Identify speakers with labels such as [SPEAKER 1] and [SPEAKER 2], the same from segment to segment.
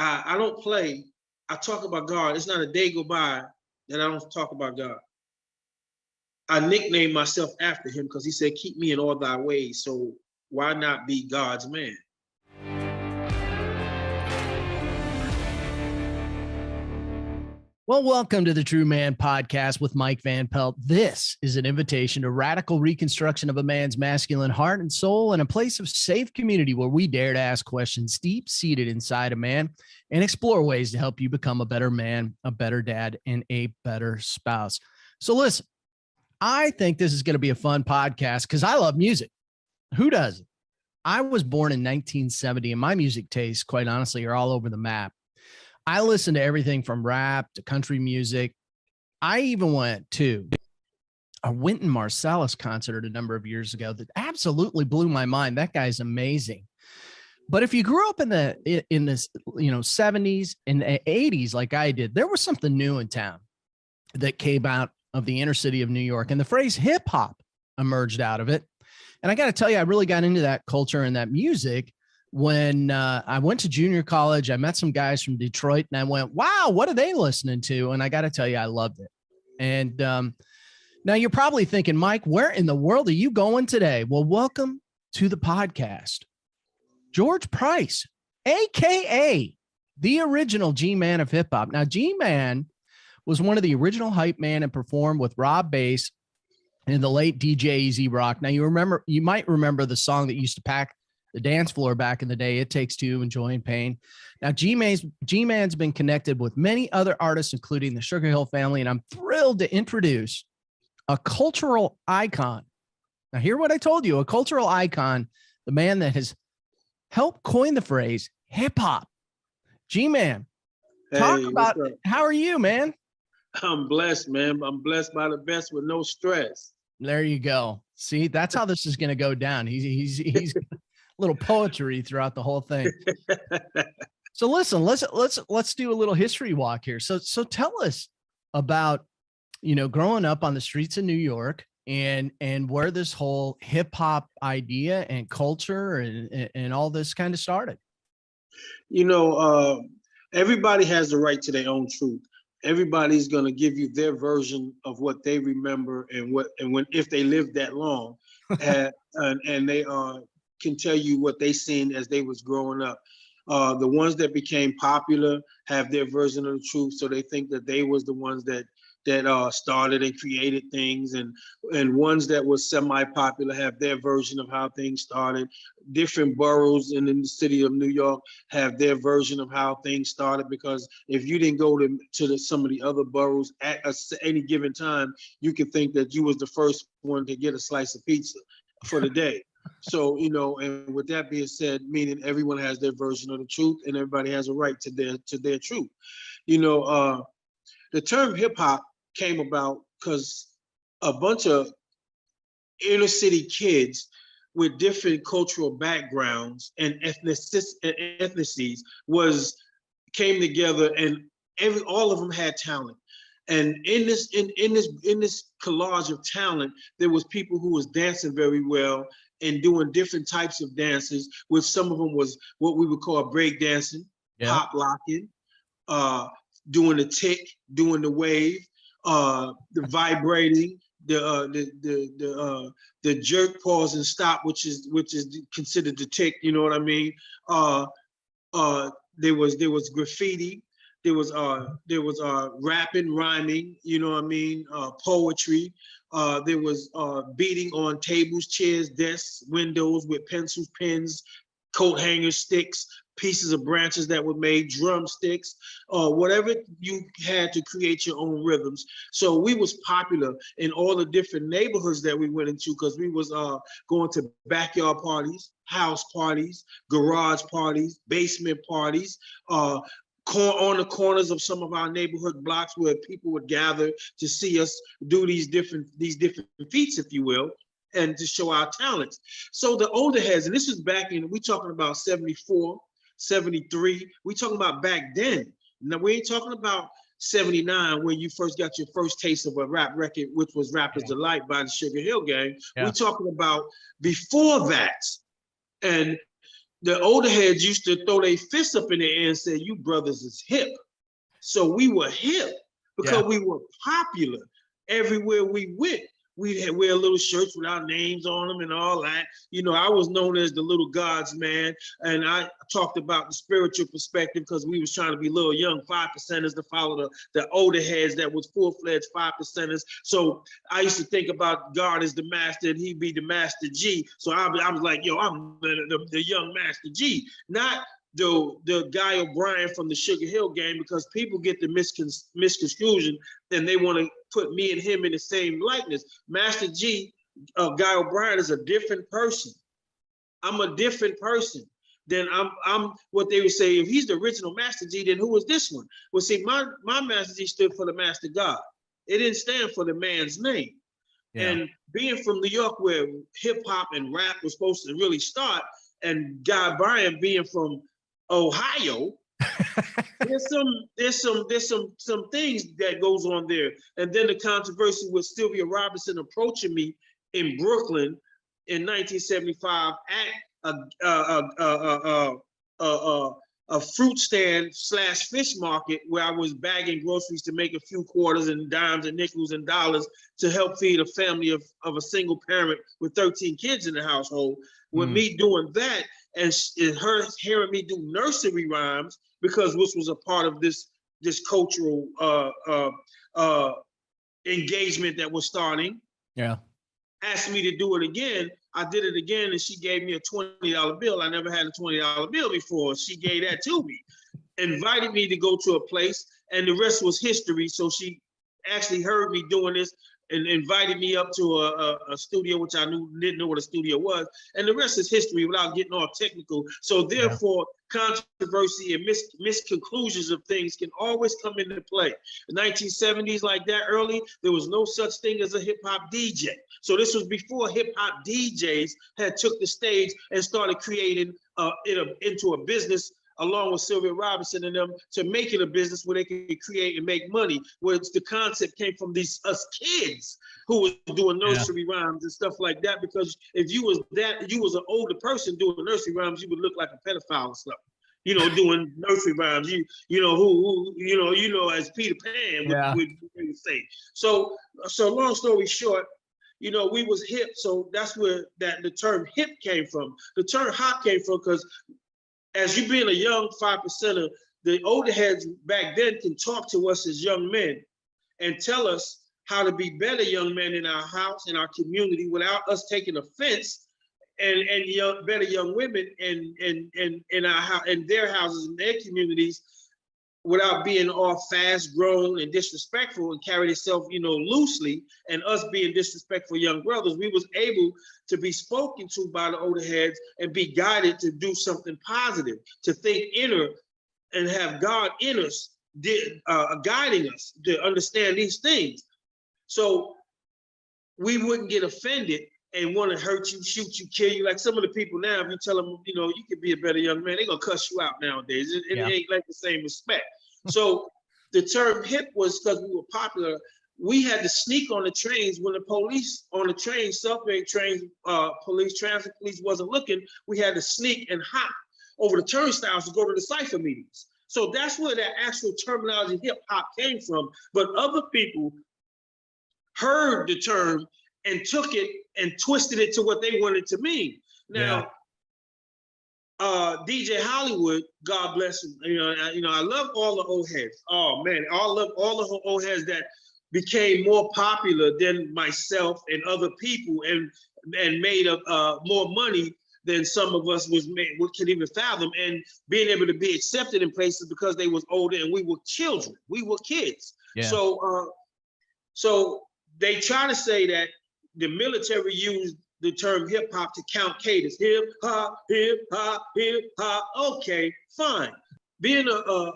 [SPEAKER 1] I don't play. I talk about God. It's not a day go by that I don't talk about God. I nicknamed myself after him because he said, keep me in all thy ways. So why not be God's man?
[SPEAKER 2] Well, welcome to the True Man Podcast with Mike Van Pelt. This is an invitation to radical reconstruction of a man's masculine heart and soul and a place of safe community where we dare to ask questions deep-seated inside a man and explore ways to help you become a better man, a better dad, and a better spouse. So listen, I think this is going to be a fun podcast because I love music. Who doesn't? I was born in 1970 and my music tastes, quite honestly, are all over the map. I listen to everything from rap to country music. I even went to a Wynton Marsalis concert a number of years ago that absolutely blew my mind. That guy's amazing. But if you grew up in this, 70s and 80s like I did, there was something new in town that came out of the inner city of New York, and the phrase hip hop emerged out of it. And I got to tell you, I really got into that culture and that music when I went to junior college. I met some guys from Detroit and I went, wow, what are they listening to? And I got to tell you, I loved it. And now you're probably thinking, Mike, where in the world are you going today? Well, welcome to the podcast. George Price, AKA the original G-Man of hip hop. Now, G-Man was one of the original hype man and performed with Rob Bass and the late DJ Easy Rock. Now you might remember the song that used to pack the dance floor back in the day, It Takes Two and Joy and Pain. Now, G-Man's been connected with many other artists, including the Sugar Hill Family, and I'm thrilled to introduce a cultural icon. Now, hear what I told you, a cultural icon, the man that has helped coin the phrase hip-hop. G-Man, talk about how are you, man?
[SPEAKER 1] I'm blessed, man. I'm blessed by the best with no stress.
[SPEAKER 2] There you go. See, that's how this is going to go down. He's little poetry throughout the whole thing. So listen, let's do a little history walk here. So tell us about, growing up on the streets of New York and where this whole hip hop idea and culture and all this kind of started.
[SPEAKER 1] Everybody has the right to their own truth. Everybody's going to give you their version of what they remember and when if they lived that long, and they can tell you what they seen as they was growing up. The ones that became popular have their version of the truth, so they think that they was the ones that started and created things, and ones that was semi-popular have their version of how things started. Different boroughs in the city of New York have their version of how things started, because if you didn't go to some of the other boroughs at any given time, you could think that you was the first one to get a slice of pizza for the day. So, and with that being said, meaning everyone has their version of the truth and everybody has a right to their truth. The term hip hop came about because a bunch of inner city kids with different cultural backgrounds and ethnicities came together, and all of them had talent. And in this collage of talent, there was people who was dancing very well and doing different types of dances, which some of them was what we would call break dancing, pop locking, doing the tick, doing the wave, the vibrating, the jerk, pause, and stop, which is considered the tick. You know what I mean? There was graffiti. There was rapping, rhyming. You know what I mean? Poetry. There was beating on tables, chairs, desks, windows with pencils, pens, coat hangers, sticks, pieces of branches that were made, drumsticks, whatever you had to create your own rhythms. So we was popular in all the different neighborhoods that we went into, because we was going to backyard parties, house parties, garage parties, basement parties, on the corners of some of our neighborhood blocks where people would gather to see us do these different feats, if you will, and to show our talents. So the older heads, and this is back in, we talking about 74, 73, we talking about back then. Now, we ain't talking about 79, where you first got your first taste of a rap record, which was Rapper's Delight by the Sugar Hill Gang. Yeah. We talking about before that. And the older heads used to throw their fists up in the air and say, "You brothers is hip." So we were hip because we were popular everywhere we went. We'd wear little shirts with our names on them and all that. You know, I was known as the little God's man, and I talked about the spiritual perspective because we was trying to be little young 5%ers to follow the older heads that was full-fledged 5%ers. So I used to think about God as the master and he'd be the Master G. So I was like, yo, I'm the young Master G, not the Guy O'Brien from the Sugar Hill Gang, because people get the misconstruction and they want to put me and him in the same likeness. Master G, Guy O'Brien, is a different person. I'm a different person. Then I'm what they would say, if he's the original Master G, then who is this one? Well, see, my Master G stood for the Master God. It didn't stand for the man's name. Yeah. And being from New York, where hip hop and rap was supposed to really start, and Guy O'Brien being from Ohio, there's some things that goes on there. And then the controversy with Sylvia Robinson approaching me in Brooklyn in 1975 at a fruit stand / fish market where I was bagging groceries to make a few quarters and dimes and nickels and dollars to help feed a family of a single parent with 13 kids in the household. With me doing that, and her hearing me do nursery rhymes, because which was a part of this cultural engagement that was starting. Yeah. Asked me to do it again. I did it again, and she gave me a $20 bill. I never had a $20 bill before. She gave that to me, invited me to go to a place, and the rest was history. So she actually heard me doing this and invited me up to a studio, which I didn't know what a studio was. And the rest is history without getting all technical. So therefore, controversy and misconclusions of things can always come into play. In the 1970s, like that early, there was no such thing as a hip hop DJ. So this was before hip hop DJs had took the stage and started creating into a business, along with Sylvia Robinson and them, to make it a business where they could create and make money. Where the concept came from us kids who was doing nursery rhymes and stuff like that. Because if you was an older person doing nursery rhymes, you would look like a pedophile or something. You know, doing nursery rhymes. You know as Peter Pan would say. So long story short, you know, we was hip. So that's where the term hip came from. The term hop came from because, as you being a young 5%er, the older heads back then can talk to us as young men and tell us how to be better young men in our house, in our community, without us taking offense, and better young women in our house, in their houses, in their communities, without being all fast grown and disrespectful and carry itself, you know, loosely, and us being disrespectful young brothers. We was able to be spoken to by the older heads and be guided to do something positive, to think inner and have God in us, guiding us to understand these things. So we wouldn't get offended and want to hurt you, shoot you, kill you. Like some of the people now, if you tell them, you know, you could be a better young man, they're gonna cuss you out nowadays. It ain't like the same respect. So the term hip was because we were popular. We had to sneak on the trains when the police on the train, subway trains, police, transit police wasn't looking. We had to sneak and hop over the turnstiles to go to the cipher meetings. So that's where that actual terminology hip hop came from. But other people heard the term and took it and twisted it to what they wanted to mean. Now, DJ Hollywood, God bless him. You know, I love all the old heads. Oh man, I love all the old heads that became more popular than myself and other people, and made more money than some of us could even fathom, and being able to be accepted in places because they was older and we were children, we were kids. Yeah. So they try to say that the military used the term hip hop to count cadence. Hip hop, hip hop, hip hop. Okay, fine. Being a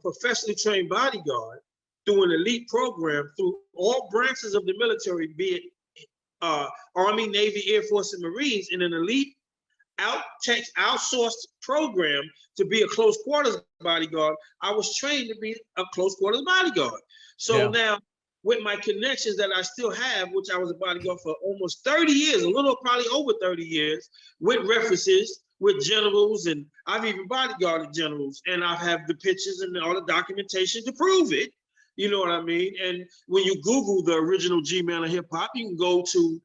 [SPEAKER 1] professionally trained bodyguard through an elite program through all branches of the military, be it Army, Navy, Air Force, and Marines, in an elite outsourced program to be a close quarters bodyguard, I was trained to be a close quarters bodyguard. So now, with my connections that I still have, which I was a bodyguard for almost 30 years, a little probably over 30 years, with references, with generals, and I've even bodyguarded generals, and I have the pictures and all the documentation to prove it. You know what I mean? And when you Google the original G-Man of hip hop, you can go to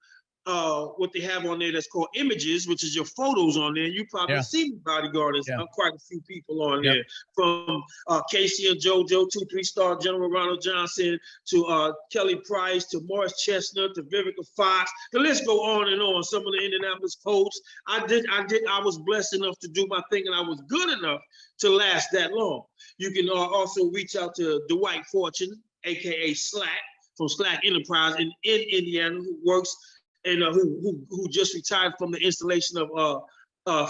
[SPEAKER 1] what they have on there that's called images, which is your photos on there. You probably see me bodyguarding quite a few people on there, from Casey and JoJo, 2-3-star General Ronald Johnson, to Kelly Price, to Morris Chestnut, to Vivica Fox. The list go on and on. Some of the Indianapolis Colts. I was blessed enough to do my thing, and I was good enough to last that long. You can also reach out to Dwight Fortune, aka Slack, from Slack Enterprise in Indiana, who works and who just retired from the installation of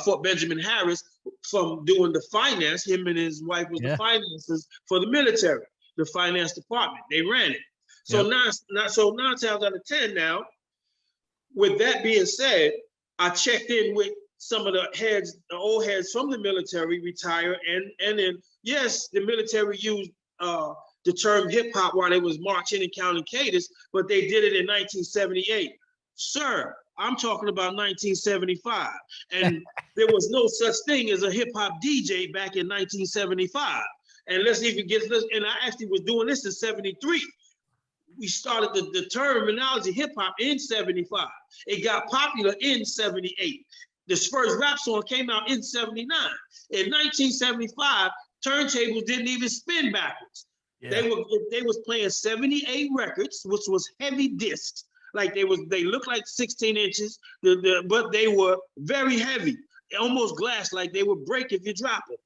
[SPEAKER 1] Fort Benjamin Harris from doing the finance. Him and his wife was the finances for the military, the finance department. They ran it. So nine times out of 10 now. With that being said, I checked in with some of the heads, the old heads from the military, retire, and then yes, the military used the term hip hop while they was marching and counting cadence, but they did it in 1978. Sir, I'm talking about 1975, and there was no such thing as a hip hop DJ back in 1975. And and I actually was doing this in 73. We started the terminology hip hop in 75. It got popular in 78. This first rap song came out in 79. In 1975, turntables didn't even spin backwards. They was playing 78 records, which was heavy discs. Like they looked like 16 inches, but they were very heavy, almost glass, like they would break if you drop them,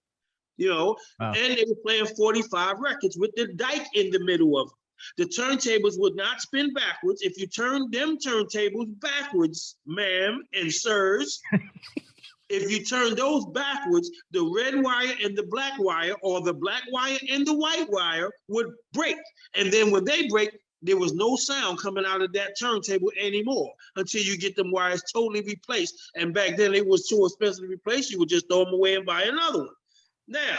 [SPEAKER 1] you know. Wow. And they were playing 45 records with the dike in the middle of them. The turntables would not spin backwards. If you turn them turntables backwards, ma'am and sirs, if you turn those backwards, the red wire and the black wire, or the black wire and the white wire, would break. And then when they break, there was no sound coming out of that turntable anymore until you get them wires totally replaced. And back then it was too expensive to replace. You would just throw them away and buy another one. Now,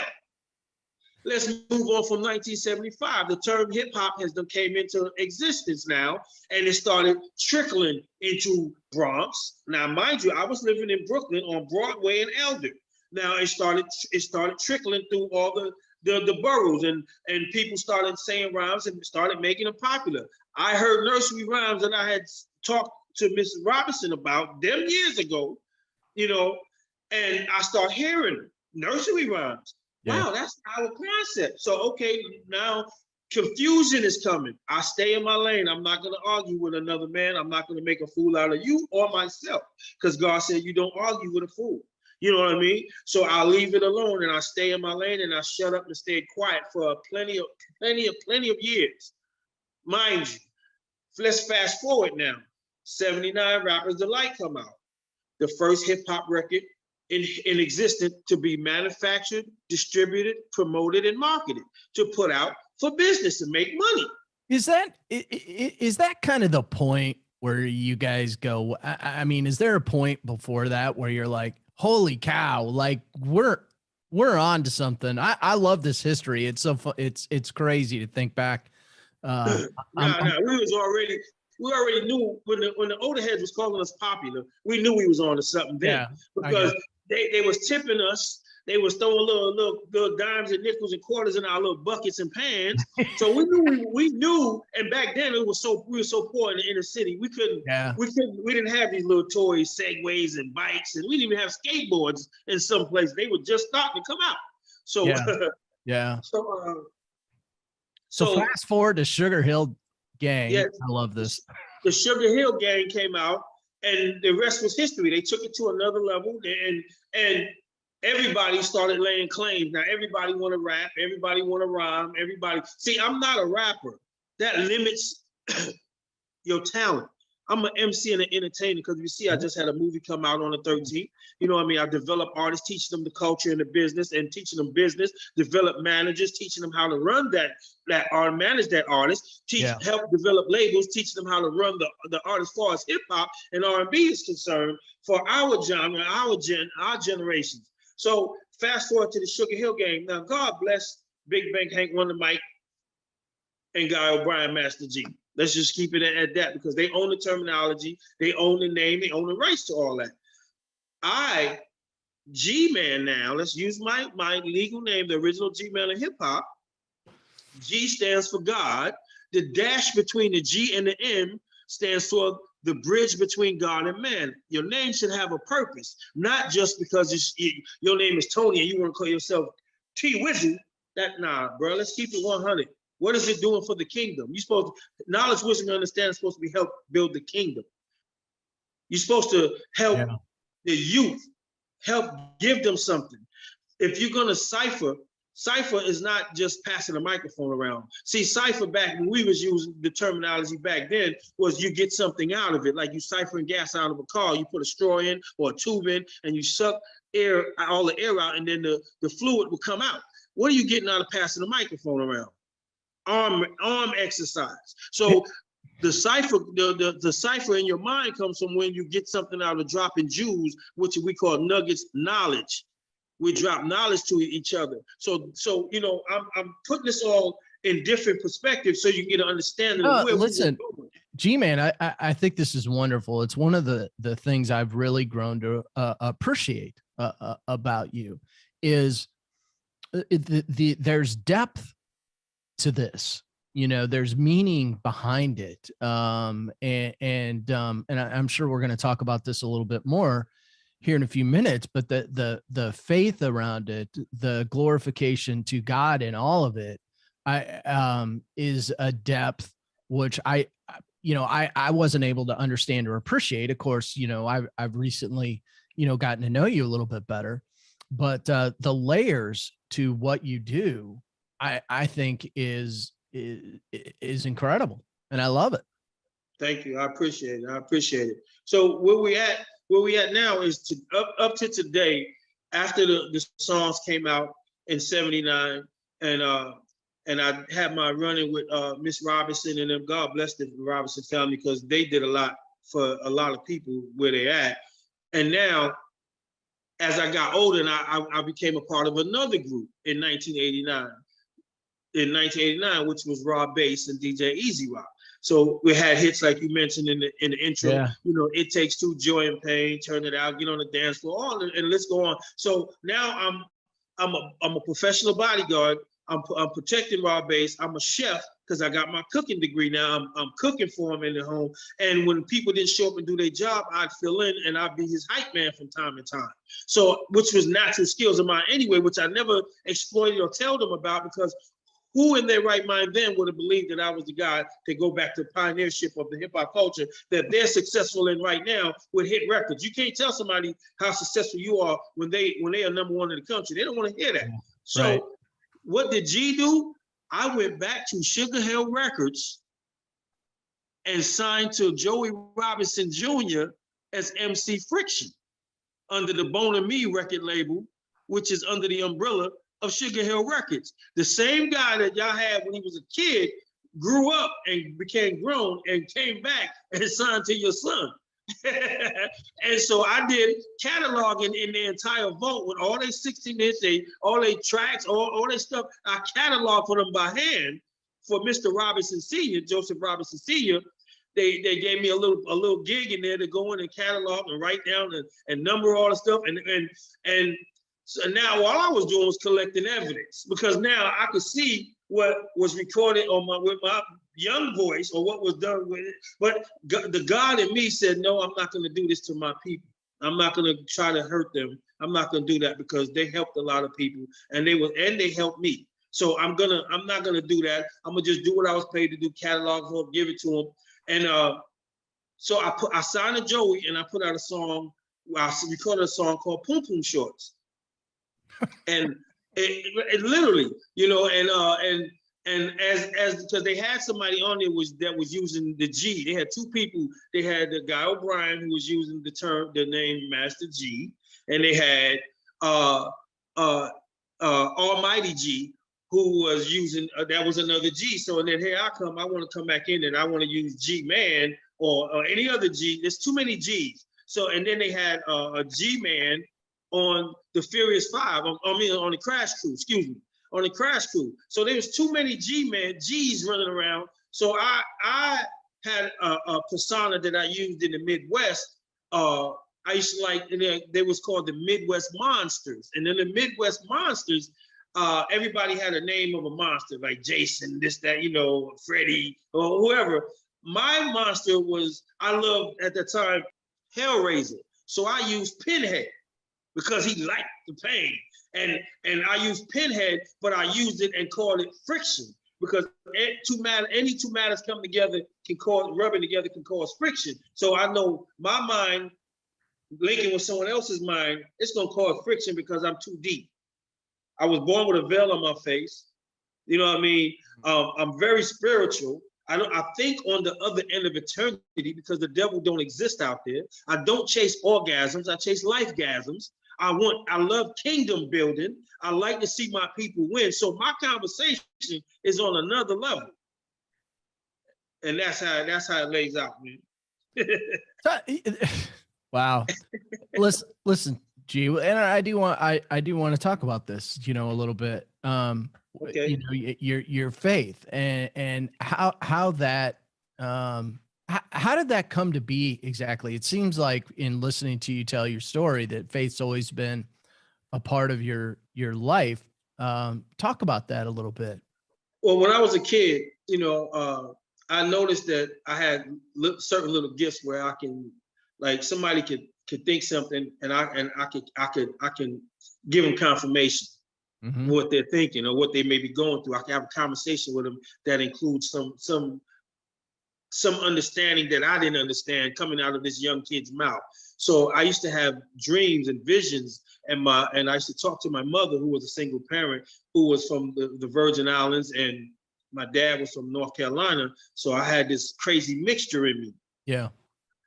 [SPEAKER 1] let's move on from 1975. The term hip hop came into existence now, and it started trickling into Bronx. Now, mind you, I was living in Brooklyn on Broadway and Elder. Now it started trickling through all the boroughs, and people started saying rhymes and started making them popular. I heard nursery rhymes that I had talked to Mrs. Robinson about them years ago, you know, and I start hearing nursery rhymes. Yeah. Wow, that's our concept. So, okay, now confusion is coming. I stay in my lane. I'm not going to argue with another man. I'm not going to make a fool out of you or myself, because God said you don't argue with a fool. You know what I mean? So I'll leave it alone, and I stay in my lane, and I shut up and stay quiet for plenty of years. Mind you, let's fast forward now. 79, Rappers Delight come out. The first hip hop record in existence to be manufactured, distributed, promoted, and marketed, to put out for business and make money.
[SPEAKER 2] Is that kind of the point where you guys go? I mean, is there a point before that where you're like, holy cow, like we're on to something? I love this history. It's so fun. It's crazy to think back.
[SPEAKER 1] We already knew when the older heads was calling us popular, we knew we was on to something then, because they was tipping us. They was throwing little dimes and nickels and quarters in our little buckets and pans. So we knew, and back then we were so poor in the inner city. We didn't have these little toys, segways and bikes, and we didn't even have skateboards in some places. They were just starting to come out. So
[SPEAKER 2] So fast forward to Sugar Hill Gang. Yes, I love this.
[SPEAKER 1] The Sugar Hill Gang came out, and the rest was history. They took it to another level, and everybody started laying claims. Now everybody want to rap, everybody want to rhyme, everybody. See, I'm not a rapper. That limits your talent. I'm an MC and an entertainer, because you see, I just had a movie come out on the 13th. You know what I mean? I develop artists, teaching them the culture and the business, and teaching them business, develop managers, teaching them how to run that art, manage that artist, help develop labels, teach them how to run the artist as far as hip hop and R&B is concerned for our genre, our generations. So fast forward to the Sugar Hill Gang. Now, God bless Big Bank Hank Wonder Mike and Guy O'Brien, Master G. Let's just keep it at that, because they own the terminology, they own the name, they own the rights to all that. I G-Man now, let's use my legal name, the original G-Man of hip hop. G stands for God. The dash between the G and the N stands for the bridge between God and man. Your name should have a purpose, not just because your name is Tony and you want to call yourself T Wizzy. Nah, bro, let's keep it 100. What is it doing for the kingdom? Knowledge, wisdom, and understanding is supposed to be help build the kingdom. You're supposed to help the youth, help give them something. If you're gonna cipher is not just passing a microphone around. See, cipher back when we was using the terminology back then was you get something out of it, like you ciphering gas out of a car. You put a straw in or a tube in, and you suck all the air out, and then the fluid will come out. What are you getting out of passing a microphone around? Arm exercise. So the cipher in your mind comes from when you get something out of dropping jewels, which we call nuggets, knowledge. We drop knowledge to each other. So I'm putting this all in different perspectives so you can get an understanding of where
[SPEAKER 2] listen, G-Man, I think this is wonderful. It's one of the things I've really grown to appreciate about you is there's depth to this. There's meaning behind it. And I'm sure we're going to talk about this a little bit more here in a few minutes, but the faith around it, the glorification to God in all of it, is a depth which I wasn't able to understand or appreciate. Of course, I've recently, gotten to know you a little bit better, but the layers to what you do, I think is incredible, and I love it.
[SPEAKER 1] Thank you. I appreciate it. So where we at now is up to today, after the songs came out in '79, and I had my running with Miss Robinson and them. God bless the Robinson family, because they did a lot for a lot of people where they at. And now, as I got older, and I became a part of another group in 1989. In 1989, which was Rob Bass and DJ Easy Rock. So we had hits like you mentioned in the intro. Yeah. It Takes Two, Joy and Pain, Turn It Out, Get on the Dance Floor, and let's go on. So now I'm a professional bodyguard. I'm protecting Rob Bass. I'm a chef because I got my cooking degree now. I'm cooking for him in the home. And when people didn't show up and do their job, I'd fill in and I'd be his hype man from time to time. So, which was natural skills of mine anyway, which I never exploited or tell them about, because who in their right mind then would have believed that I was the guy to go back to pioneership of the hip hop culture that they're successful in right now with hit records? You can't tell somebody how successful you are when they are number one in the country. They don't want to hear that. So what did G do? I went back to Sugar Hill Records and signed to Joey Robinson Jr. as MC Friction under the Bone and Me record label, which is under the umbrella of Sugar Hill Records. The same guy that y'all had when he was a kid grew up and became grown and came back and signed to your son. And so I did cataloging in the entire vault with all their 16 hits, all their tracks, all their stuff. I cataloged for them by hand for Mr. Robinson Sr., Joseph Robinson Sr. They gave me a little gig in there to go in and catalog and write down and number all the stuff. And so now all I was doing was collecting evidence, because now I could see what was recorded with my young voice or what was done with it. But the God in me said, no, I'm not going to do this to my people. I'm not going to try to hurt them. I'm not going to do that, because they helped a lot of people and they helped me. So I'm not going to do that. I'm going to just do what I was paid to do, catalog for them, give it to them. And so I signed to Joey and I put out a song. I recorded a song called Poom Poom Shorts. And it literally, and as because they had somebody on there that was using the G. They had two people. They had the guy O'Brien, who was using the name Master G, and they had Almighty G, who was using that was another G. So and then here I want to come back in and I want to use G Man or any other G. There's too many G's. So and then they had a G Man on the Furious Five, on the Crash Crew, on the Crash Crew. So there was too many G's running around. So I had a persona that I used in the Midwest I used to like, and they was called the Midwest Monsters. And then the Midwest Monsters, everybody had a name of a monster, like Jason, this, that, you know, Freddy, or whoever. My monster was, I loved at the time, Hellraiser. So I used Pinhead because he liked the pain. And I used Pinhead, but I used it and called it friction because any two matters come together rubbing together can cause friction. So I know my mind linking with someone else's mind, it's gonna cause friction because I'm too deep. I was born with a veil on my face. You know what I mean? I'm very spiritual. I think on the other end of eternity because the devil don't exist out there. I don't chase orgasms. I chase life-gasms. I love kingdom building. I like to see my people win. So my conversation is on another level. And that's how it lays out, man.
[SPEAKER 2] Wow. Listen, G, and I do want to talk about this, you know, a little bit.
[SPEAKER 1] Okay.
[SPEAKER 2] You know, your faith and how that how did that come to be exactly? It seems like in listening to you tell your story that faith's always been a part of your life. Talk about that a little bit.
[SPEAKER 1] Well, when I was a kid, you know, I noticed that I had certain little gifts where I can, like, somebody could think something, and I can give them confirmation what they're thinking or what they may be going through. I can have a conversation with them that includes some understanding that I didn't understand coming out of this young kid's mouth. So I used to have dreams and visions, and I used to talk to my mother, who was a single parent, who was from the Virgin Islands, and my dad was from North Carolina. So I had this crazy mixture in me.
[SPEAKER 2] Yeah.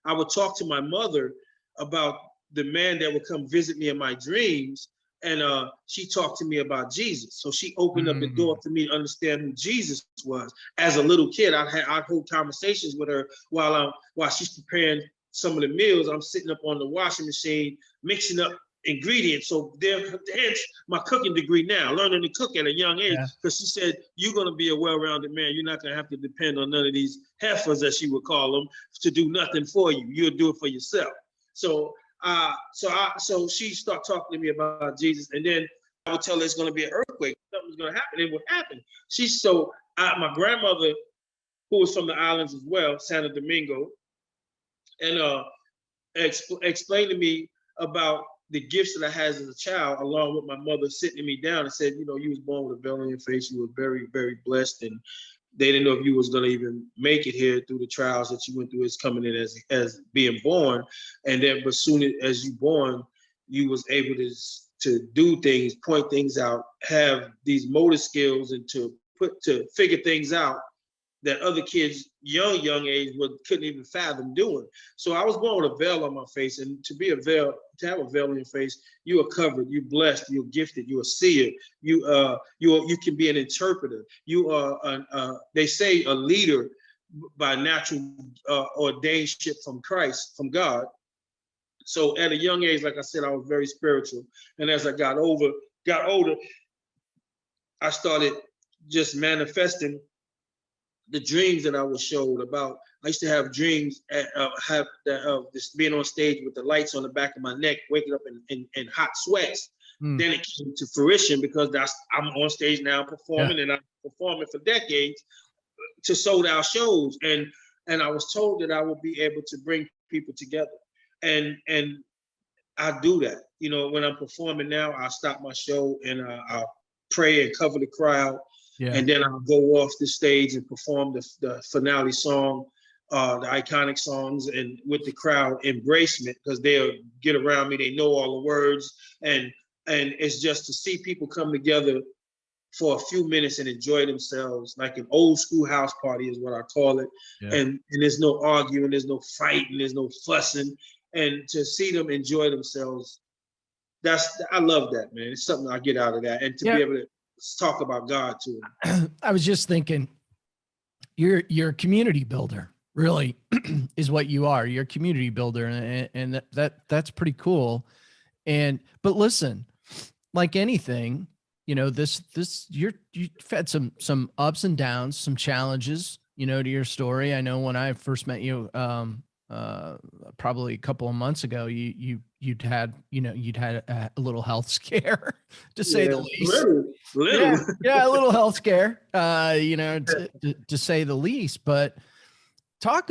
[SPEAKER 1] I would talk to my mother about the man that would come visit me in my dreams, and she talked to me about Jesus. So she opened up the door for me to understand who Jesus was. As a little kid, I'd hold conversations with her while she's preparing some of the meals. I'm sitting up on the washing machine mixing up ingredients. So hence my cooking degree now, learning to cook at a young age, because she said, you're going to be a well-rounded man. You're not going to have to depend on none of these heifers, as she would call them, to do nothing for you. You'll do it for yourself. So she started talking to me about Jesus, and then I would tell her it's going to be an earthquake. Something's going to happen. It would happen. My grandmother, who was from the islands as well, Santo Domingo, and explained to me about the gifts that I had as a child, along with my mother sitting me down and said, you know, you was born with a veil on your face. You were very, very blessed, and they didn't know if you was going to even make it here through the trials that you went through as coming in as being born. And then, but soon as you born, you was able to do things, point things out, have these motor skills, and to figure things out that other kids, young age, couldn't even fathom doing. So I was born with a veil on my face, and to have a veil on your face, you are covered, you're blessed, you're gifted, you're a seer, you can be an interpreter. You are, they say, a leader by natural ordainship from Christ, from God. So at a young age, like I said, I was very spiritual, and as I got older, I started just manifesting the dreams that I was showed about. I used to have dreams of just being on stage with the lights on the back of my neck, waking up in hot sweats. Then it came to fruition because I'm on stage now performing, and I'm performing for decades to sold out shows. And I was told that I would be able to bring people together. And I do that. You know, when I'm performing now, I stop my show and I'll pray and cover the crowd. Yeah. And then I'll go off the stage and perform the finale song, the iconic songs, and with the crowd embracement, because they'll get around me, they know all the words, and it's just to see people come together for a few minutes and enjoy themselves, like an old school house party is what I call it. Yeah. And there's no arguing, there's no fighting, there's no fussing, and to see them enjoy themselves, I love that, man. It's something I get out of that, and to be able to talk about God too.
[SPEAKER 2] I was just thinking, you're a community builder, really, is what you are. You're a community builder, and that's pretty cool. But listen, like anything, you know, you've had some ups and downs, some challenges, you know, to your story. I know when I first met you, probably a couple of months ago, you'd had a little health scare, to say the least.
[SPEAKER 1] Little.
[SPEAKER 2] Yeah, a little health scare, to say the least. But talk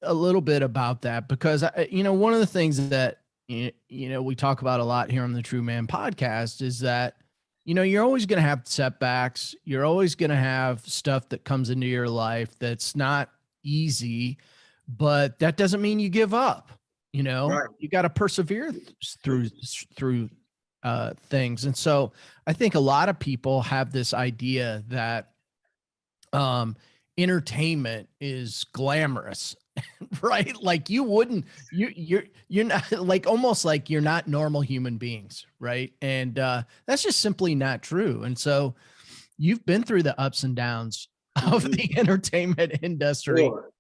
[SPEAKER 2] a little bit about that, because one of the things that we talk about a lot here on the True Man podcast is that you're always going to have setbacks. You're always going to have stuff that comes into your life that's not easy, but that doesn't mean you give up.
[SPEAKER 1] Right.
[SPEAKER 2] You got to persevere through things. And so I think a lot of people have this idea that entertainment is glamorous, right? Like you're not, like, almost like you're not normal human beings, right? And that's just simply not true. And so you've been through the ups and downs of the entertainment industry.
[SPEAKER 1] Sure.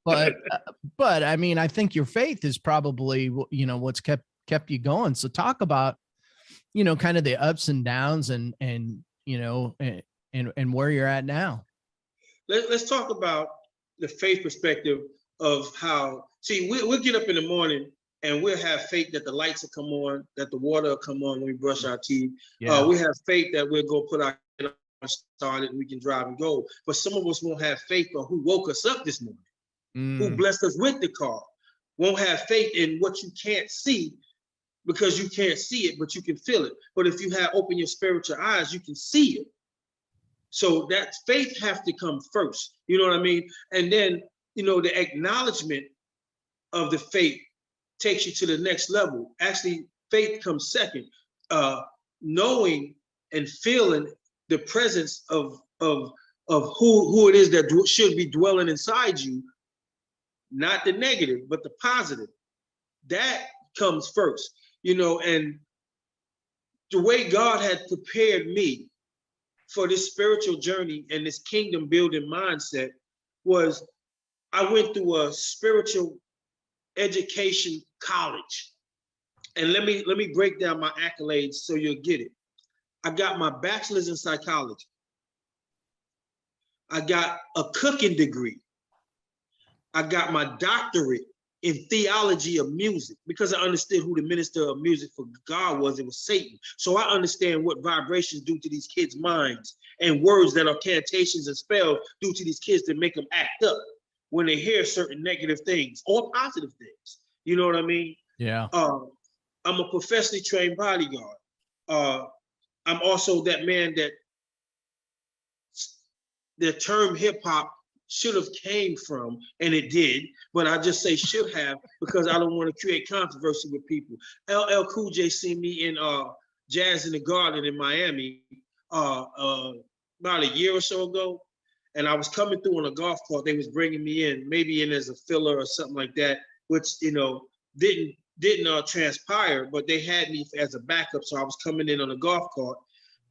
[SPEAKER 2] But I mean, I think your faith is probably, what's kept you going. So talk about, kind of the ups and downs and where you're at now.
[SPEAKER 1] Let's talk about the faith perspective of how, see, we'll get up in the morning and we'll have faith that the lights will come on, that the water will come on when we brush our teeth.
[SPEAKER 2] Yeah.
[SPEAKER 1] We have faith that we'll go put our started and we can drive and go. But some of us won't have faith on who woke us up this morning, who blessed us with the car. Won't have faith in what you can't see, because you can't see it, but you can feel it. But if you open your spiritual eyes, you can see it. So that faith has to come first. You know what I mean? And then, the acknowledgement of the faith takes you to the next level. Actually, faith comes second. Knowing and feeling the presence of who it is that should be dwelling inside you, not the negative, but the positive. That comes first, and the way God had prepared me for this spiritual journey and this kingdom building mindset was, I went through a spiritual education college. And let me break down my accolades so you'll get it. I got my bachelor's in psychology. I got a cooking degree. I got my doctorate in theology of music, because I understood who the minister of music for God was. It was Satan. So I understand what vibrations do to these kids' minds, and words that are cantations and spells do to these kids to make them act up when they hear certain negative things or positive things. You know what I mean?
[SPEAKER 2] Yeah.
[SPEAKER 1] I'm a professionally trained bodyguard. I'm also that man that the term hip hop should have came from, and it did, but I just say should have because I don't want to create controversy with people. LL Cool J seen me in Jazz in the Garden in Miami about a year or so ago, and I was coming through on a golf cart. They was bringing me in, maybe in as a filler or something like that, which didn't transpire, but they had me as a backup, so I was coming in on a golf cart.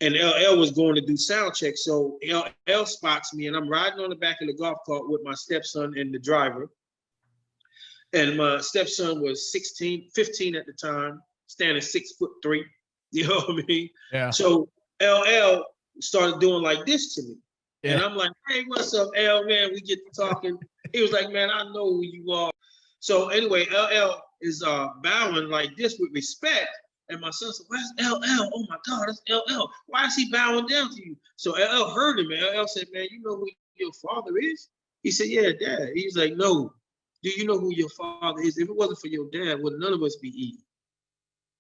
[SPEAKER 1] And LL was going to do sound check. So LL spots me, and I'm riding on the back of the golf cart with my stepson and the driver. And my stepson was 15 at the time, standing 6'3". You know what I mean?
[SPEAKER 2] Yeah.
[SPEAKER 1] So LL started doing like this to me.
[SPEAKER 2] Yeah.
[SPEAKER 1] And I'm like, hey, what's up, L, man? We get to talking. He was like, man, I know who you are. So anyway, LL is bowing like this with respect. And my son said, where's LL? Oh my God, that's LL. Why is he bowing down to you? So LL heard him, and LL said, man, you know who your father is? He said, yeah, Dad. He's like, no. Do you know who your father is? If it wasn't for your dad, would none of us be eating?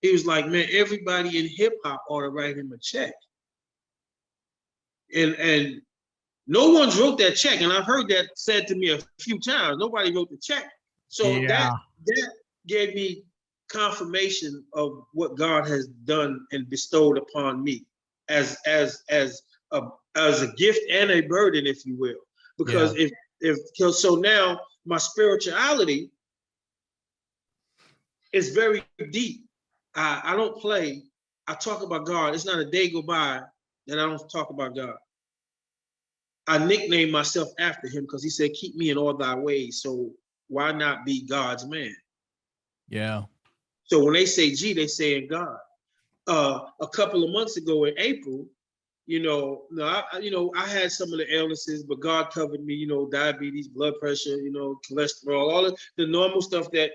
[SPEAKER 1] He was like, man, everybody in hip hop ought to write him a check. And no one's wrote that check. And I've heard that said to me a few times. Nobody wrote the check. So that gave me confirmation of what God has done and bestowed upon me as a gift and a burden, if you will. Because so now my spirituality is very deep. I don't play. I talk about God. It's not a day go by that I don't talk about God. I nicknamed myself after him because he said, keep me in all thy ways. So why not be God's man?
[SPEAKER 2] Yeah.
[SPEAKER 1] So when they say G, they say in God. A couple of months ago in April, No, I had some of the illnesses, but God covered me, diabetes, blood pressure, cholesterol, all of the normal stuff that,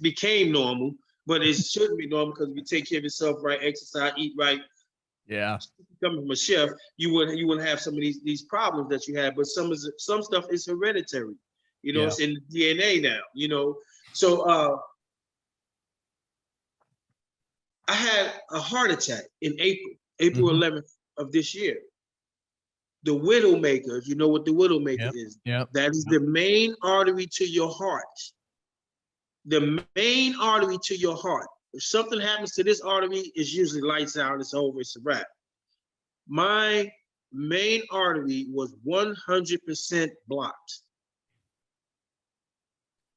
[SPEAKER 1] became normal, but it shouldn't be normal because if you take care of yourself right, exercise, eat right,
[SPEAKER 2] Yeah.
[SPEAKER 1] coming from a chef, you wouldn't have some of these problems that you have. But some stuff is hereditary,
[SPEAKER 2] Yeah.
[SPEAKER 1] it's in the DNA now, So I had a heart attack in April 11th of this year. The widowmaker, if you know what the widowmaker is, that is the main artery to your heart. The main artery to your heart. If something happens to this artery, it's usually lights out, it's over, it's a wrap. My main artery was 100% blocked.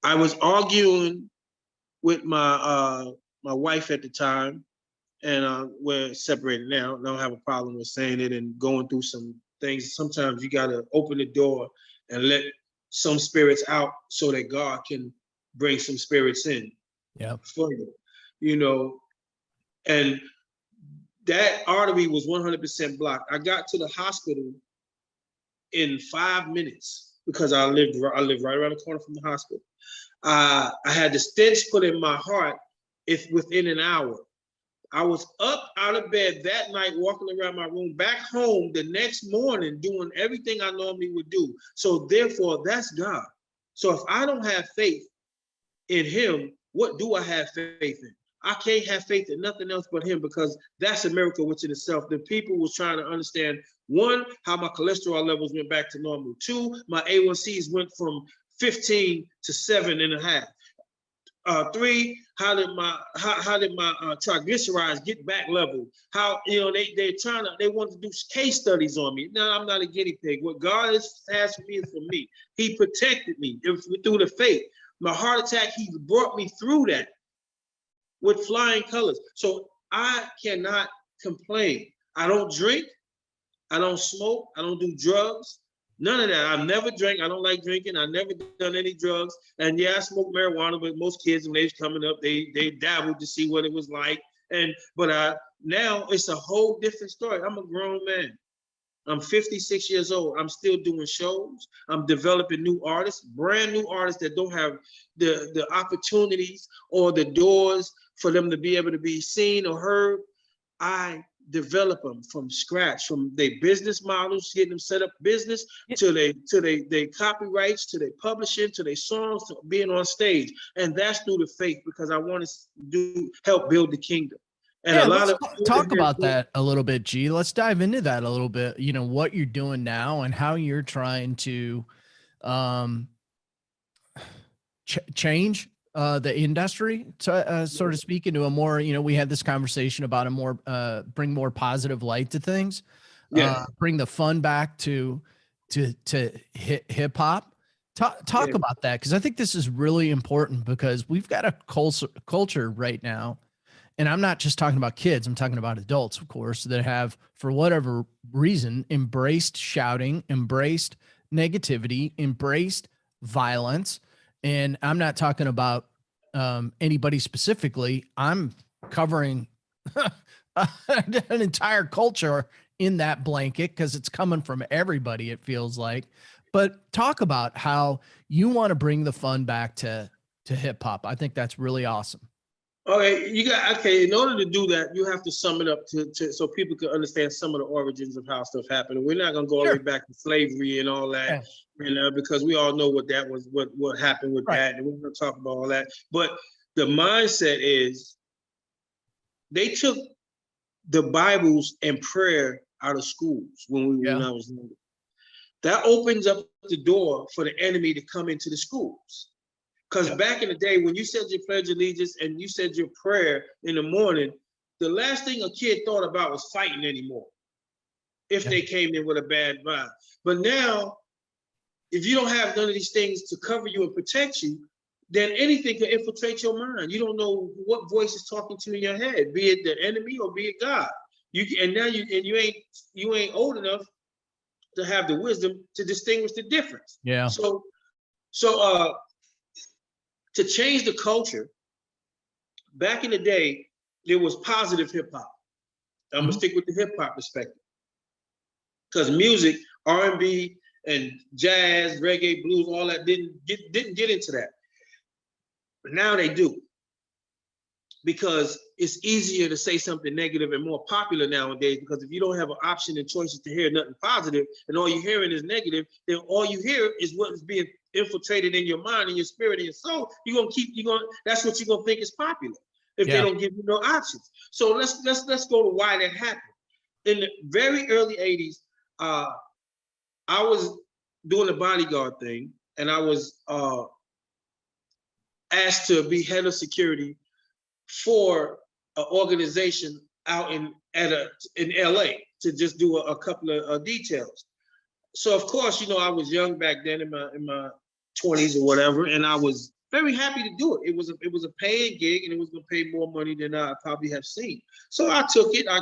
[SPEAKER 1] I was arguing with my wife at the time, and we're separated now. I don't have a problem with saying it and going through some things. Sometimes you got to open the door and let some spirits out so that God can bring some spirits in for you, and that artery was 100% blocked. I got to the hospital in 5 minutes because I lived right around the corner from the hospital. I had the stents put in my heart within an hour. I was up out of bed that night, walking around my room, back home the next morning, doing everything I normally would do. So therefore, that's God. So if I don't have faith in him, what do I have faith in? I can't have faith in nothing else but him, because that's a miracle within itself. The people was trying to understand, one, how my cholesterol levels went back to normal. Two, my A1Cs went from 15 to 7.5. Three, how did my triglycerides get back level? How they want to do case studies on me. No, I'm not a guinea pig. What God has for me is for me. He protected me through the faith. My heart attack, he brought me through that with flying colors. So I cannot complain. I don't drink. I don't smoke. I don't do drugs. None of that. I've never drank. I don't like drinking. I've never done any drugs. And yeah, I smoked marijuana, but most kids when they was coming up, they dabbled to see what it was like. But now it's a whole different story. I'm a grown man. I'm 56 years old. I'm still doing shows. I'm developing new artists, brand new artists that don't have the opportunities or the doors for them to be able to be seen or heard. I develop them from scratch, from their business models, getting them set up business, to their copyrights, to their publishing, to their songs, to being on stage. And that's through the faith, because I want to help build the kingdom. And
[SPEAKER 2] let's talk about that a little bit, G. Let's dive into that a little bit. What you're doing now and how you're trying to change the industry, sort of speak, into a more, we had this conversation about a more bring more positive light to things, bring the fun back to hip hop. Talk about that, because I think this is really important, because we've got a culture right now. And I'm not just talking about kids, I'm talking about adults, of course, that have, for whatever reason, embraced shouting, embraced negativity, embraced violence. And I'm not talking about anybody specifically. I'm covering an entire culture in that blanket, because it's coming from everybody, it feels like. But talk about how you want to bring the fun back to hip hop. I think that's really awesome.
[SPEAKER 1] Okay, in order to do that, you have to sum it up to so people can understand some of the origins of how stuff happened. We're not gonna go all the way back to slavery and all that, because we all know what that was, what happened with that, and we're gonna talk about all that. But the mindset is, they took the Bibles and prayer out of schools when I was younger. That opens up the door for the enemy to come into the schools. Because back in the day, when you said your Pledge of Allegiance and you said your prayer in the morning, the last thing a kid thought about was fighting anymore, if they came in with a bad vibe. But now, if you don't have none of these things to cover you and protect you, then anything can infiltrate your mind. You don't know what voice is talking to you in your head, be it the enemy or be it God. You ain't old enough to have the wisdom to distinguish the difference. So to change the culture, back in the day, there was positive hip hop. I'm gonna stick with the hip hop perspective, because music, R&B, and jazz, reggae, blues, all that didn't get into that. But now they do, because it's easier to say something negative and more popular nowadays. Because if you don't have an option and choices to hear nothing positive, and all you're hearing is negative, then all you hear is what is being infiltrated in your mind and your spirit and your soul. That's what you're gonna think is popular if they don't give you no options. So let's go to why that happened. In the very early 80s, I was doing the bodyguard thing, and I was asked to be head of security for an organization out in LA to just do a couple of details. So of course, I was young back then in my 20s or whatever, and I was very happy to do it. It was a paying gig, and it was gonna pay more money than I probably have seen. So I took it. I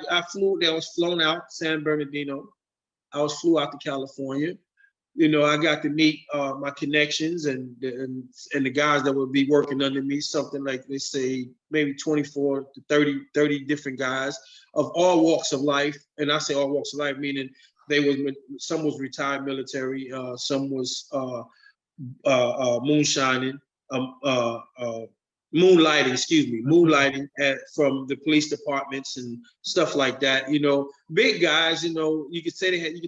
[SPEAKER 1] was flown out San Bernardino. I flew out to California. I got to meet my connections and the guys that would be working under me, something like, they say, maybe 24 to 30 different guys of all walks of life. And I say all walks of life, meaning some was retired military, some was moonshining, moonlighting from the police departments and stuff like that. Big guys. You could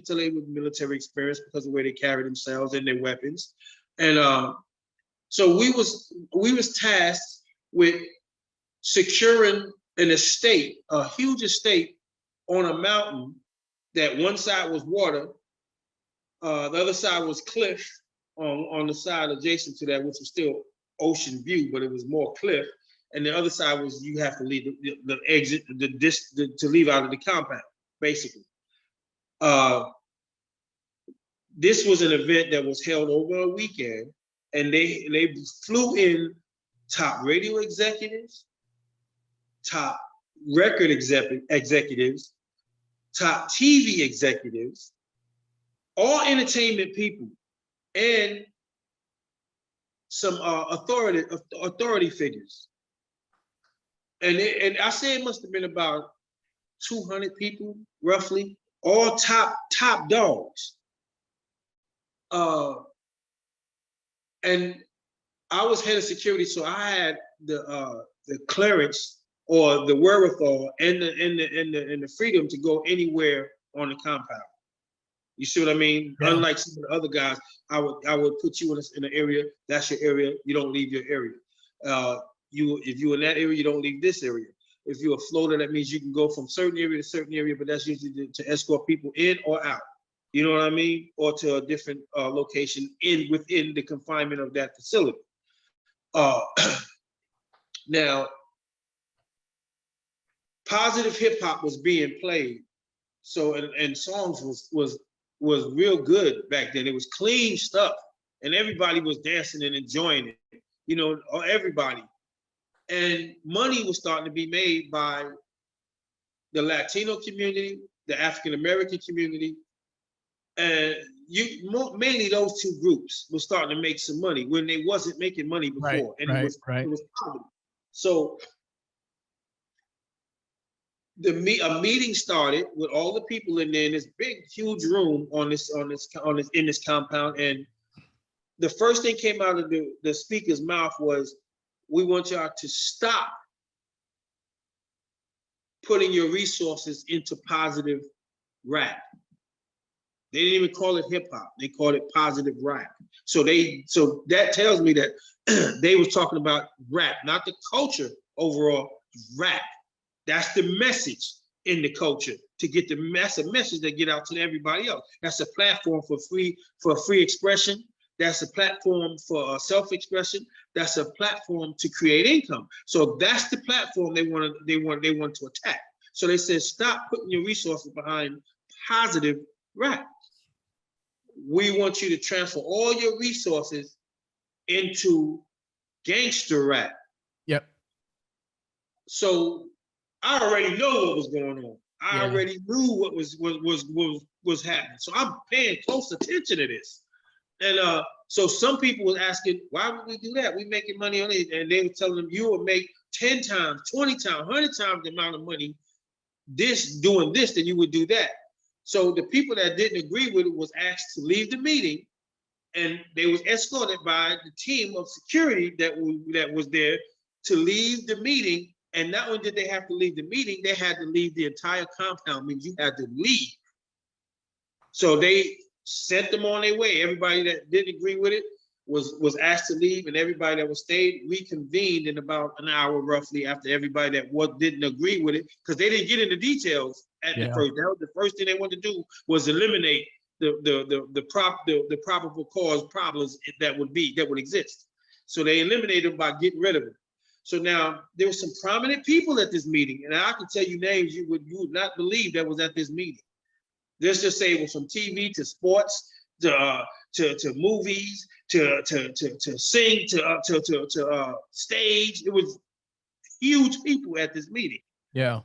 [SPEAKER 1] tell they were military experience because of the way they carry themselves and their weapons. And so we was tasked with securing an estate, a huge estate on a mountain that one side was water, the other side was cliff on the side adjacent to that, which was still ocean view, but it was more cliff. And the other side was you have to leave the exit, to leave out of the compound, basically. This was an event that was held over a weekend, and they flew in top radio executives, top record executives, top TV executives, all entertainment people, and some authority figures. And I say it must have been about 200 people, roughly, all top dogs. And I was head of security, so I had the clearance or the wherewithal and the freedom to go anywhere on the compound. You see what I mean? Yeah. Unlike some of the other guys, I would put you in an area. That's your area. You don't leave your area. If you're in that area, you don't leave this area. If you're a floater, that means you can go from certain area to certain area, but that's usually to escort people in or out. You know what I mean? Or to a different location within the confinement of that facility. Now, positive hip hop was being played, so and songs was real good back then. It was clean stuff, and everybody was dancing and enjoying it. Everybody. And money was starting to be made by the Latino community, the African American community, and mainly those two groups were starting to make some money when they wasn't making money before, it was poverty. So a meeting started with all the people in there in this big, huge room in this compound, and the first thing came out of the speaker's mouth was, "We want y'all to stop putting your resources into positive rap." They didn't even call it hip hop; they called it positive rap. So that tells me that they was talking about rap, not the culture overall. Rap. That's the message in the culture, to get that's a message that get out to everybody else. That's a platform for free expression. That's a platform for self-expression. That's a platform to create income. So that's the platform they want to attack. So they said, stop putting your resources behind positive rap. We want you to transfer all your resources into gangster rap.
[SPEAKER 2] Yep.
[SPEAKER 1] So I already know what was going on. I already knew what was happening. So I'm paying close attention to this. And so some people were asking, why would we do that? We making money on it. And they were telling them, you will make 10 times, 20 times, 100 times the amount of money doing this, then you would do that. So the people that didn't agree with it was asked to leave the meeting, and they was escorted by the team of security that was there to leave the meeting. And not only did they have to leave the meeting, they had to leave the entire compound. Means you had to leave. So they sent them on their way. Everybody that didn't agree with it was asked to leave, and everybody that was stayed reconvened in about an hour roughly after everybody that didn't agree with it, because they didn't get into details at the first. That was the first thing they wanted to do, was eliminate the probable cause problems that would exist. So they eliminated them by getting rid of it. So now there were some prominent people at this meeting, and I can tell you names you would not believe that was at this meeting. Let's just say it was from TV to sports to movies to sing to stage. It was huge people at this meeting.
[SPEAKER 2] Yeah.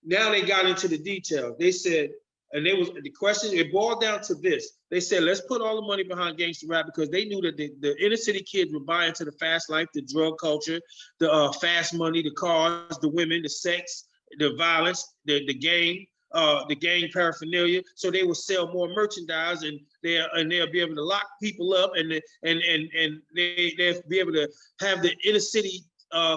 [SPEAKER 1] Now they got into the details. They said, and the question, it boiled down to this. They said, let's put all the money behind gangster rap, because they knew that the inner city kids were buying into the fast life, the drug culture, the fast money, the cars, the women, the sex, the violence, the gang paraphernalia. So they will sell more merchandise, and they'll be able to lock people up, and they'll be able to have the inner city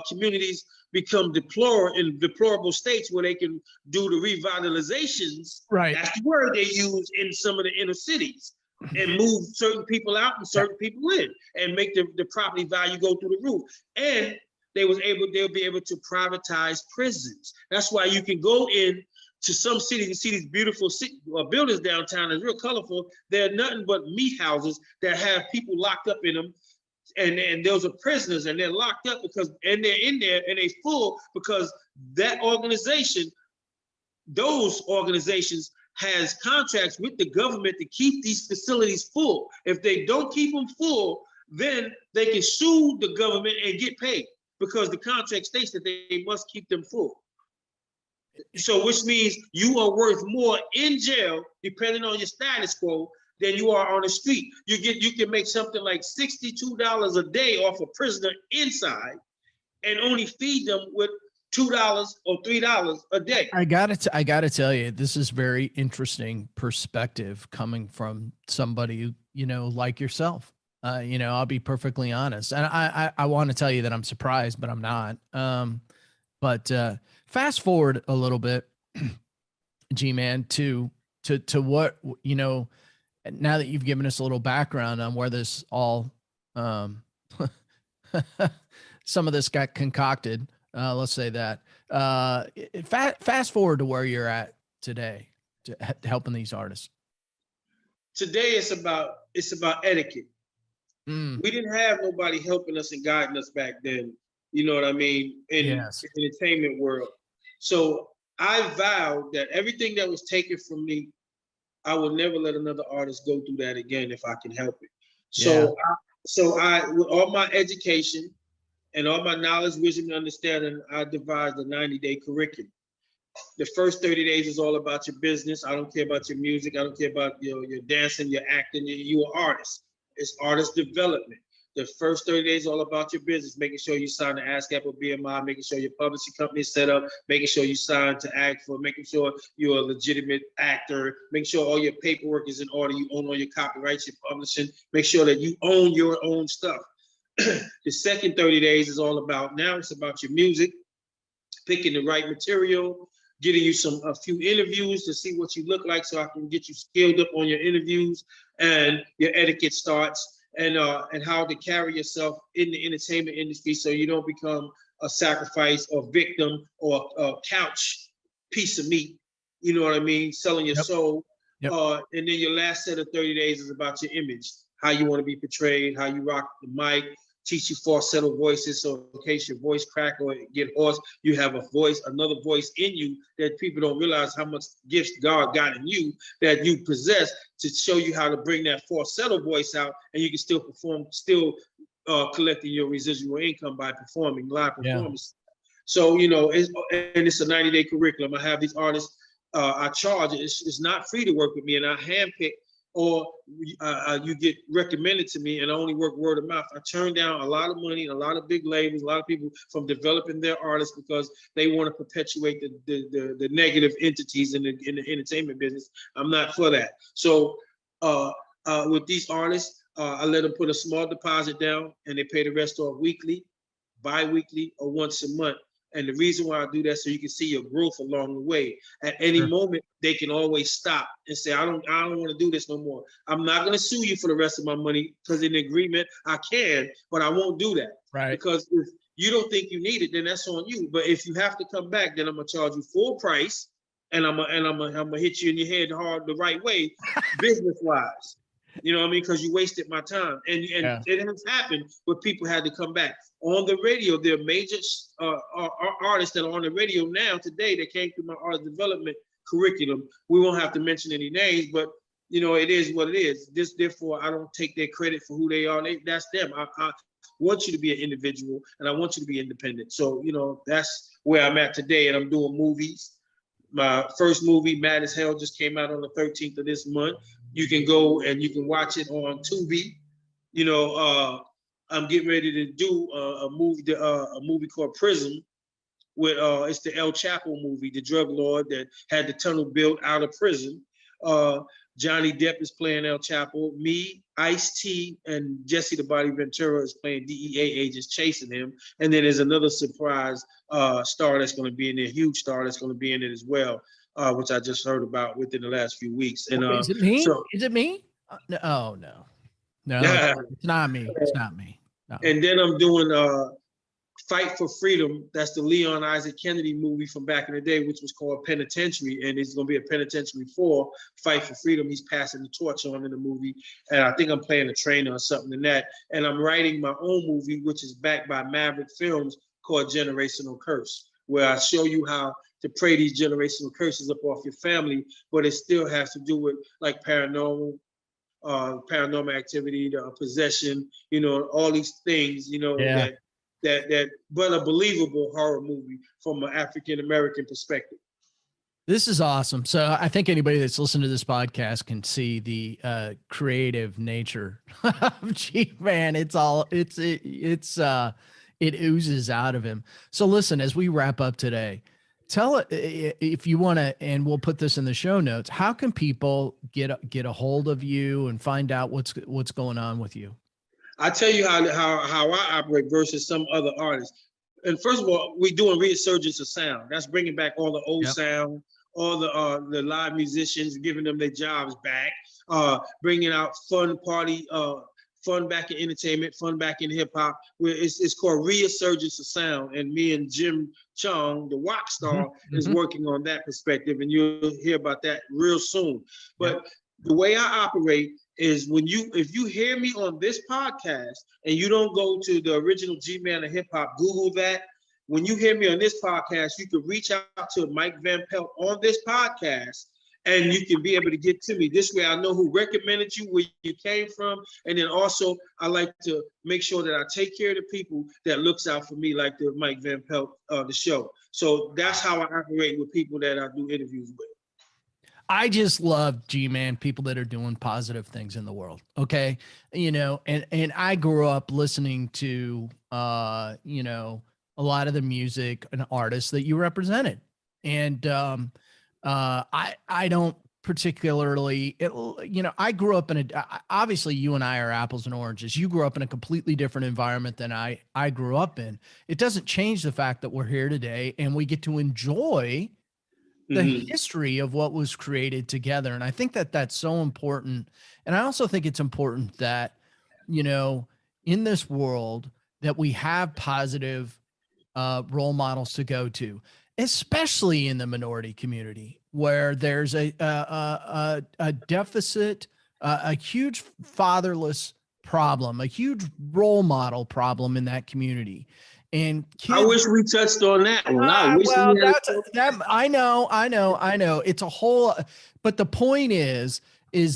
[SPEAKER 1] communities become deplorable states where they can do the revitalizations.
[SPEAKER 2] Right.
[SPEAKER 1] That's the word they use in some of the inner cities, and move certain people out and certain people in, and make the property value go through the roof. And they'll be able to privatize prisons. That's why you can go in to some cities and see these beautiful buildings downtown. It's real colorful. They're nothing but meat houses that have people locked up in them. And those are prisoners, and they're locked up and they're in there, and they full because those organizations has contracts with the government to keep these facilities full. If they don't keep them full, then they can sue the government and get paid, because the contract states that they must keep them full. So which means you are worth more in jail, depending on your status quo, than you are on the street. You can make something like $62 a day off a prisoner inside, and only feed them with $2 or $3 a day.
[SPEAKER 2] I gotta tell you, this is very interesting perspective coming from somebody, like yourself. I'll be perfectly honest. And I want to tell you that I'm surprised, but I'm not. But fast forward a little bit, G-Man, to what, now that you've given us a little background on where this all, some of this got concocted, let's say that, fast forward to where you're at today, to helping these artists.
[SPEAKER 1] Today it's about etiquette. We didn't have nobody helping us and guiding us back then. You know what I mean? In the entertainment world. So I vowed that everything that was taken from me, I will never let another artist go through that again if I can help it. So I with all my education and all my knowledge, wisdom, and understanding, I devised a 90-day curriculum. The first 30 days is all about your business. I don't care about your music. I don't care about your dancing, your acting. You're an artist. It's artist development. The first 30 days is all about your business, making sure you sign the ASCAP or BMI, making sure your publishing company is set up, making sure you sign to act for, making sure you're a legitimate actor, making sure all your paperwork is in order, you own all your copyrights, your publishing, make sure that you own your own stuff. The second 30 days is all about, now it's about your music, picking the right material, getting you a few interviews to see what you look like so I can get you skilled up on your interviews, and your etiquette starts. And how to carry yourself in the entertainment industry so you don't become a sacrifice or victim or a couch piece of meat. You know what I mean? Selling your soul. And then your last set of 30 days is about your image, how you want to be portrayed, how you rock the mic, teach you falsetto voices, so in case your voice crack or get hoarse, you have another voice in you that people don't realize how much gifts God got in you that you possess, to show you how to bring that falsetto voice out, and you can still perform, collecting your residual income by performing live performances. So, it's a 90-day curriculum. I have these artists, I charge, it's not free to work with me, and I handpick or you get recommended to me, and I only work word of mouth. I turn down a lot of money and a lot of big labels, a lot of people from developing their artists because they want to perpetuate the negative entities in the entertainment business. I'm not for that. So with these artists, I let them put a small deposit down, and they pay the rest off weekly, bi-weekly, or once a month. And the reason why I do that, so you can see your growth along the way. At any moment, they can always stop and say, I don't want to do this no more. I'm not going to sue you for the rest of my money, because in agreement, I can, but I won't do that.
[SPEAKER 2] Right.
[SPEAKER 1] Because if you don't think you need it, then that's on you. But if you have to come back, then I'm going to charge you full price, and I'm gonna hit you in your head hard the right way, business-wise. You know what I mean? Because you wasted my time. And it has happened where people had to come back. On the radio, there are major artists that are on the radio now today that came through my art development curriculum. We won't have to mention any names, but you know, it is what it is. Therefore, I don't take their credit for who they are. That's them. I want you to be an individual, and I want you to be independent. So, you know, that's where I'm at today, and I'm doing movies. My first movie, Mad as Hell, just came out on the 13th of this month. You can go and you can watch it on Tubi. You know, I'm getting ready to do a movie called Prism, with it's the El Chapo movie, the drug lord that had the tunnel built out of prison. Johnny Depp is playing El Chapo. Me, Ice-T, and Jesse the Body Ventura is playing DEA agents chasing him. And then there's another surprise star that's going to be in there, huge star that's going to be in it as well, which I just heard about within the last few weeks. And
[SPEAKER 2] is it me?
[SPEAKER 1] So,
[SPEAKER 2] is it me? No, oh, no,
[SPEAKER 1] yeah.
[SPEAKER 2] it's not me. It's not me. No.
[SPEAKER 1] And then I'm doing Fight for Freedom. That's the Leon Isaac Kennedy movie from back in the day, which was called Penitentiary. And it's going to be a Penitentiary 4, Fight for Freedom. He's passing the torch on in the movie. And I think I'm playing a trainer or something in that. And I'm writing my own movie, which is backed by Maverick Films, called Generational Curse, where I show you how to pray these generational curses up off your family, but it still has to do with like paranormal activity, possession, you know, all these things, you know, but a believable horror movie from an African-American perspective.
[SPEAKER 2] This is awesome. So I think anybody that's listened to this podcast can see the creative nature of G-Man. It oozes out of him. So listen, as we wrap up today, tell it if you want to, and we'll put this in the show notes. How can people get a hold of you and find out what's going on with you?
[SPEAKER 1] I tell you how I operate versus some other artists. And first of all, we're doing resurgence of sound. That's bringing back all the old sound, all the live musicians, giving them their jobs back, bringing out fun party, fun back in entertainment, fun back in hip hop. Where it's called resurgence of sound, and me and Jim Chong, the rock star, is working on that perspective, and you'll hear about that real soon. But the way I operate is if you hear me on this podcast and you don't go to the original G-Man of hip hop, Google that. When you hear me on this podcast, you can reach out to Mike Van Pelt on this podcast, and you can be able to get to me. This way I know who recommended you, where you came from. And then also I like to make sure that I take care of the people that looks out for me, like the Mike Van Pelt, the show. So that's how I operate with people that I do interviews with.
[SPEAKER 2] I just love G-Man, people that are doing positive things in the world. Okay. You know, and I grew up listening to, you know, a lot of the music and artists that you represented. And, I don't particularly, you know, I grew up in obviously you and I are apples and oranges. You grew up in a completely different environment than I grew up in. It doesn't change the fact that we're here today and we get to enjoy the history of what was created together. And I think that that's so important. And I also think it's important that, you know, in this world that we have positive role models to go to, especially in the minority community where there's a deficit, a huge fatherless problem, a huge role model problem in that community. And kids,
[SPEAKER 1] I wish we touched on that one.
[SPEAKER 2] I know. It's a whole, but the point is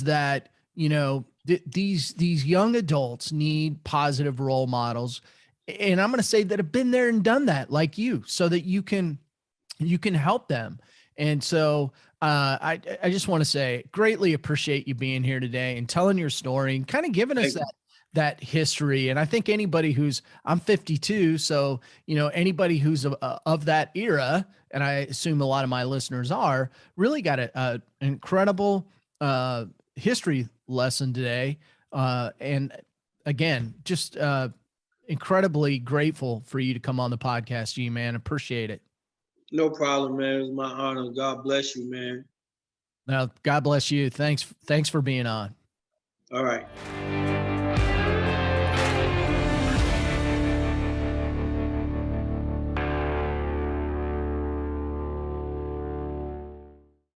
[SPEAKER 2] that, you know, these young adults need positive role models. And I'm going to say that have been there and done that like you, so that you can help them. And so I just want to say, greatly appreciate you being here today and telling your story and kind of giving us that history. And I think anybody I'm 52, so anybody who's of that era, and I assume a lot of my listeners are, really got an incredible history lesson today. And again, just incredibly grateful for you to come on the podcast, G man. Appreciate it.
[SPEAKER 1] No problem, man. It was my honor. God bless you, man.
[SPEAKER 2] Now, God bless you. Thanks for being on.
[SPEAKER 1] All right.